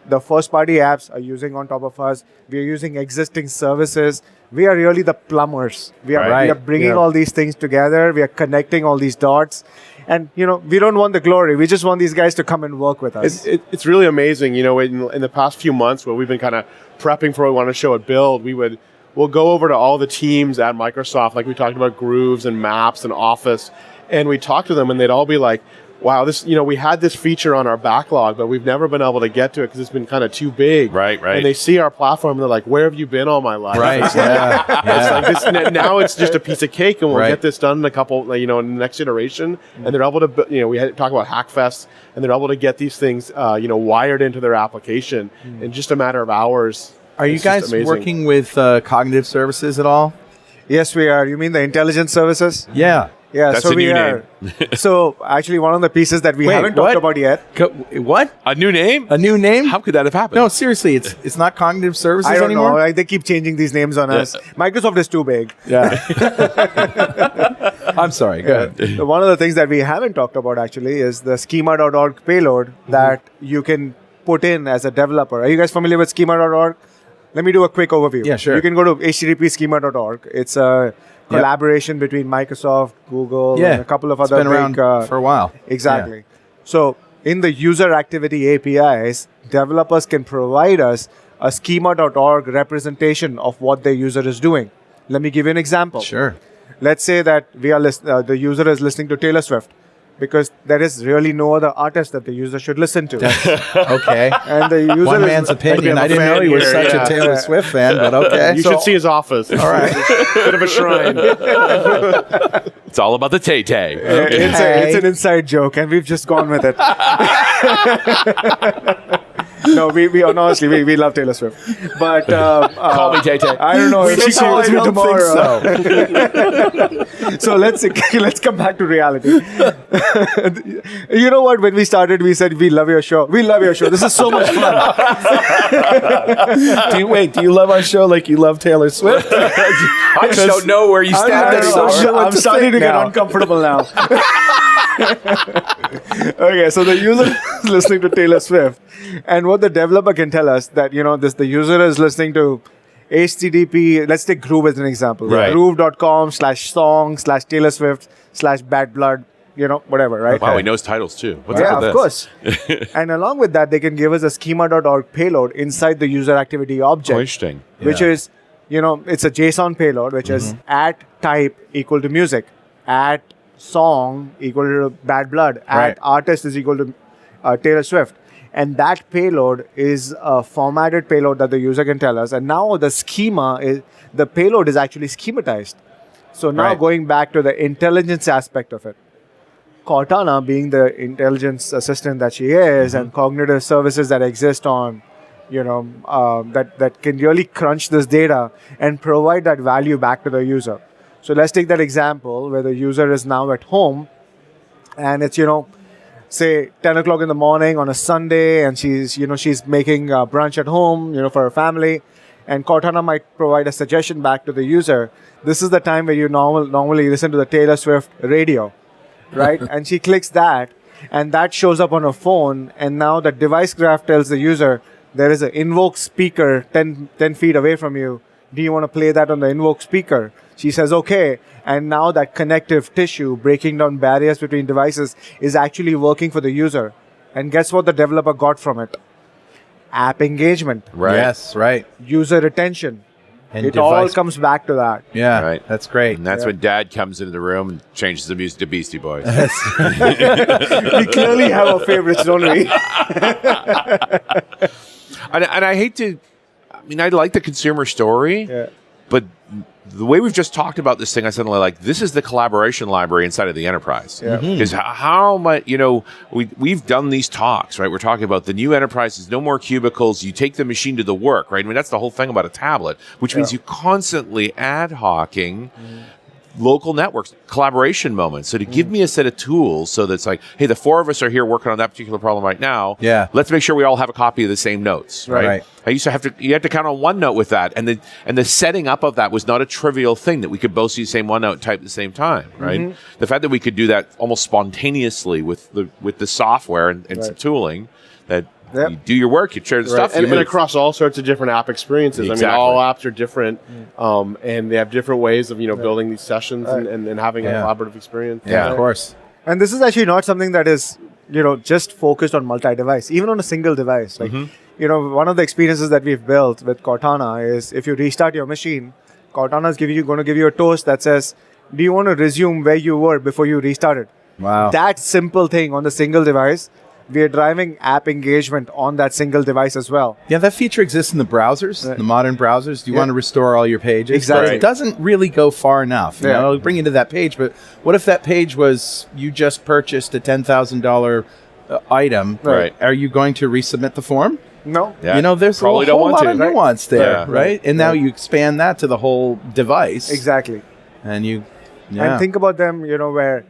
the first-party apps are using on top of us. We are using existing services. We are really the plumbers. We are bringing all these things together. We are connecting all these dots. And, we don't want the glory. We just want these guys to come and work with us. It's really amazing. In the past few months where we've been kind of prepping for what we want to show at Build, we'll go over to all the teams at Microsoft, like we talked about Grooves and Maps and Office, and we talk to them and they'd all be like, wow, this, we had this feature on our backlog, but we've never been able to get to it because it's been kind of too big. Right. And they see our platform and they're like, where have you been all my life? Right. It's like now it's just a piece of cake and we'll get this done in a couple, in the next iteration. And they're able to, we had to talk about Hackfest and they're able to get these things, wired into their application in just a matter of hours. Are you guys working with cognitive services at all? Yes, we are. You mean the intelligence services? Yeah. Yeah, That's so a new name. So actually, one of the pieces that we haven't talked about yet. What? A new name? A new name? How could that have happened? No, seriously, it's not cognitive services I don't anymore? know. Like, they keep changing these names on us. Microsoft is too big. Yeah. I'm sorry. Go ahead. One of the things that we haven't talked about actually is the schema.org payload that you can put in as a developer. Are you guys familiar with schema.org? Let me do a quick overview. Yeah, sure. You can go to http://schema.org. It's a collaboration between Microsoft, Google, and a couple of other been around for a while. Exactly. So in the user activity APIs, developers can provide us a schema.org representation of what their user is doing. Let me give you an example. Sure. Let's say that we are the user is listening to Taylor Swift, because there is really no other artist that the user should listen to. Okay. And the user One man's opinion. I didn't know he was such a Taylor Swift fan, but okay. You should see his office. All right. Bit of a shrine. It's all about the Tay-Tay. It's an inside joke, and we've just gone with it. No, we honestly, we love Taylor Swift. But Call me Tay-Tay. I don't know if she calls me tomorrow. so. So let's come back to reality. You know what? When we started, we said we love your show. We love your show. This is so much fun. Do you love our show like you love Taylor Swift? I just don't know where you stand I'm starting to get uncomfortable now. Okay, so the user is listening to Taylor Swift, and what the developer can tell us that the user is listening to HTTP. Let's take Groove as an example. Right. Groove.com/song/Taylor Swift/Bad Blood. Whatever, right? Wow, he knows titles too. What's Yeah, up with of course. And along with that, they can give us a schema.org payload inside the user activity object. Oh, interesting. Which is, it's a JSON payload, which is @type equal to music, @song equal to Bad Blood, @artist is equal to Taylor Swift. And that payload is a formatted payload that the user can tell us. And now the payload is actually schematized. So now going back to the intelligence aspect of it, Cortana, being the intelligence assistant that she is, and cognitive services that exist on, that can really crunch this data and provide that value back to the user. So let's take that example where the user is now at home, and it's say 10 o'clock in the morning on a Sunday, and she's making brunch at home, for her family, and Cortana might provide a suggestion back to the user. This is the time where you normally listen to the Taylor Swift radio. Right? And she clicks that, and that shows up on her phone, and now the device graph tells the user there is an invoke speaker 10 feet away from you. Do you want to play that on the invoke speaker? She says, okay. And now that connective tissue, breaking down barriers between devices, is actually working for the user. And guess what the developer got from it? App engagement. Right. Yes, right. User retention. And it all comes back to that. Yeah, Right. That's great. And that's when Dad comes into the room and changes the music to Beastie Boys. We clearly have our favorites, don't we? And I hate to, I mean, I like the consumer story, but the way we've just talked about this thing, I suddenly like, this is the collaboration library inside of the enterprise. Because how much, we've done these talks, right? We're talking about the new enterprises, no more cubicles. You take the machine to the work, right? I mean, that's the whole thing about a tablet, which means you constantly ad hocing local networks, collaboration moments. So to give me a set of tools so that's like, hey, the four of us are here working on that particular problem right now. Yeah. Let's make sure we all have a copy of the same notes, right? Right. I used to you had to count on OneNote with that. And the setting up of that was not a trivial thing that we could both see the same OneNote and type at the same time, right? The fact that we could do that almost spontaneously with the software and some tooling that you do your work, you share the stuff. And across all sorts of different app experiences. Exactly. I mean, all apps are different, and they have different ways of building these sessions and having a collaborative experience. Yeah, of course. And this is actually not something that is just focused on multi-device, even on a single device. Like one of the experiences that we've built with Cortana is if you restart your machine, Cortana is going to give you a toast that says, "Do you want to resume where you were before you restarted?" Wow. That simple thing on the single device. We are driving app engagement on that single device as well. Yeah, that feature exists in the browsers, the modern browsers. Do you want to restore all your pages? Exactly. But it doesn't really go far enough. You know, it'll bring you to that page, but what if that page was you just purchased a $10,000 item? Right. Are you going to resubmit the form? No. Yeah. There's a Probably don't whole want lot to, of right? nuance there, Yeah. right? And now you expand that to the whole device. Exactly. And And think about them, where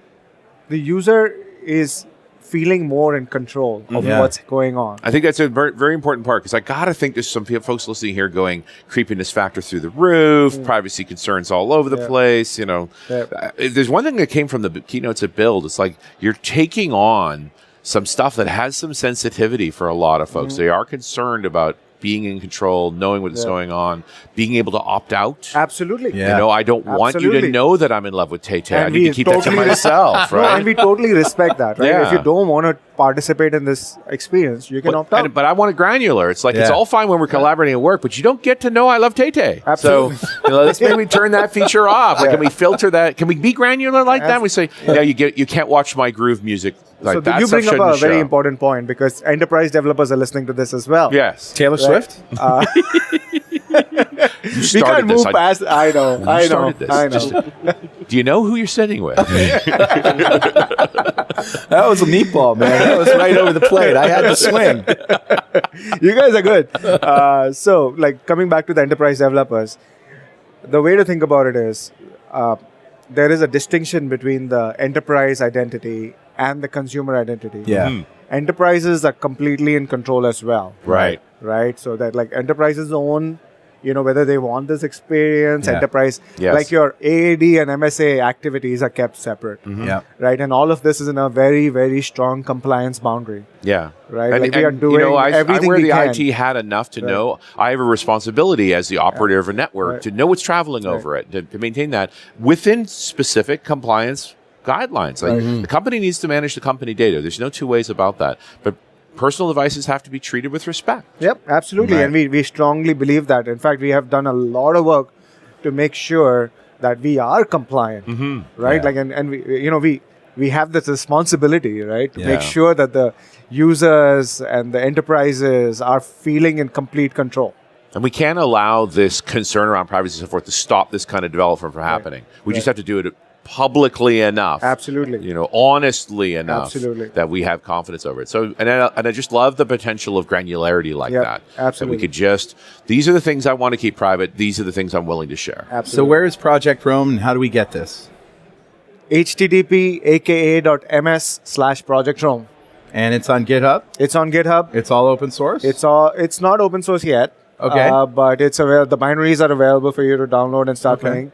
the user is feeling more in control of what's going on. I think that's a very, very important part because I got to think there's some folks listening here going creepiness factor through the roof, privacy concerns all over the place. There's one thing that came from the keynotes at Build. It's like you're taking on some stuff that has some sensitivity for a lot of folks. They are concerned about being in control, knowing what is going on, being able to opt out. Absolutely. Yeah. I don't want you to know that I'm in love with Tay-Tay. I And need to we keep that to totally myself, No, right? and we totally respect that, right? Yeah. If you don't want to participate in this experience, you can opt out. But I want it granular. It's like it's all fine when we're collaborating at work, but you don't get to know I love Tay-Tay. Absolutely. So let's maybe turn that feature off. Like, can we filter that? Can we be granular like that? We say, you can't watch my groove music. Like So that you stuff bring up a shouldn't very show. important point because enterprise developers are listening to this as well. Yes. Taylor Swift? You We started can't this. move past. I know. You I know. started this. I know. Just- do you know who you're sitting with? That was a meatball, man. That was right over the plate. I had to swing. You guys are good. So, coming back to the enterprise developers, the way to think about it is there is a distinction between the enterprise identity and the consumer identity. Yeah. Enterprises are completely in control as well. Right. Right. So that enterprises own, whether they want this experience, enterprise, Yes. your AAD and MSA activities are kept separate. Yeah. Right. And all of this is in a very, very strong compliance boundary. Yeah. Right. And, We are doing everything I wear we the can. IT hat enough to know I have a responsibility as the operator of a network to know what's traveling over it, to maintain that within specific compliance guidelines. The company needs to manage the company data. There's no two ways about that. But personal devices have to be treated with respect. Yep, absolutely. Right. And we strongly believe that. In fact, we have done a lot of work to make sure that we are compliant, right? Yeah. And we have this responsibility, right, to make Yeah. sure that the users and the enterprises are feeling in complete control. And we can't allow this concern around privacy and so forth to stop this kind of development from happening. We just have to do it publicly enough. Absolutely. Honestly enough Absolutely. that we have confidence over it. So, and I just love the potential of granularity like Yep, that. absolutely. That we could these are the things I want to keep private. These are the things I'm willing to share. So Absolutely. where is Project Rome and how do we get this? http://project Rome. And it's on GitHub? It's on GitHub. It's all open source? It's not open source yet. Okay. But it's the binaries are available for you to download and start Okay. playing.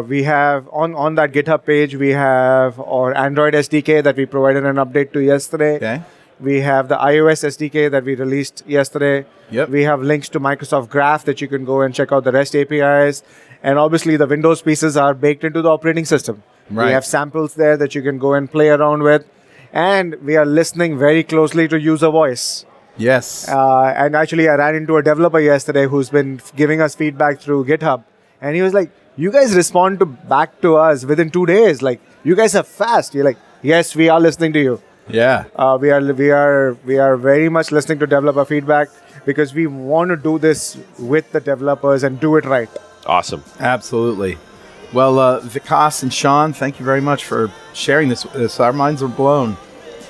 We have on that GitHub page, we have our Android SDK that we provided an update to yesterday. Okay. We have the iOS SDK that we released yesterday. Yep. We have links to Microsoft Graph that you can go and check out the REST APIs. And obviously the Windows pieces are baked into the operating system. Right. We have samples there that you can go and play around with. And we are listening very closely to user voice. Yes. And actually, I ran into a developer yesterday who's been giving us feedback through GitHub. And he was like, you guys respond back to us within 2 days. Like, you guys are fast. You're like, yes, we are listening to you. Yeah. We are very much listening to developer feedback because we want to do this with the developers and do it right. Awesome. Absolutely. Well, Vikas and Shawn, thank you very much for sharing this with us. Our minds are blown.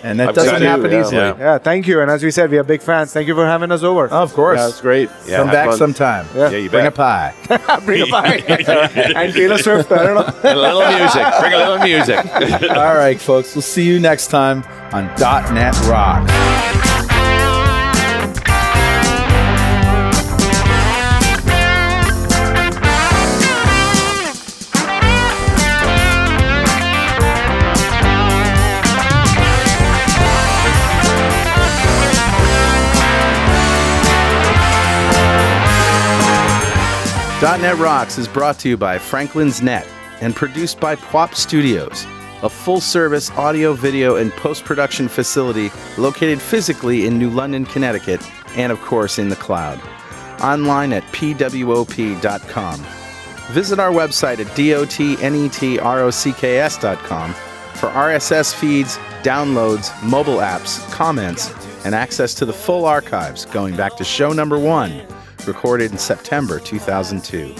And that doesn't happen easily. Yeah, thank you. And as we said, we are big fans. Thank you for having us over. Oh, of course. Yeah, it's great. Yeah, Come back fun. sometime. Yeah. You Bring bet. a pie. Bring a pie. And Taylor Swift, I don't know. And a little music. Bring a little music. All right, folks. We'll see you next time on .NET Rocks. .NET Rocks is brought to you by Franklin's Net and produced by Pwop Studios, a full-service audio, video, and post-production facility located physically in New London, Connecticut, and of course in the cloud. Online at pwop.com. Visit our website at dotnetrocks.com for RSS feeds, downloads, mobile apps, comments, and access to the full archives going back to show number 1, recorded in September 2002.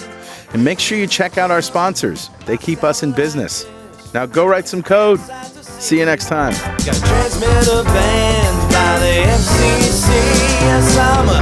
And make sure you check out our sponsors. They keep us in business. Now go write some code. See you next time. Got transmitter banned by the FCC. Yes, I'm a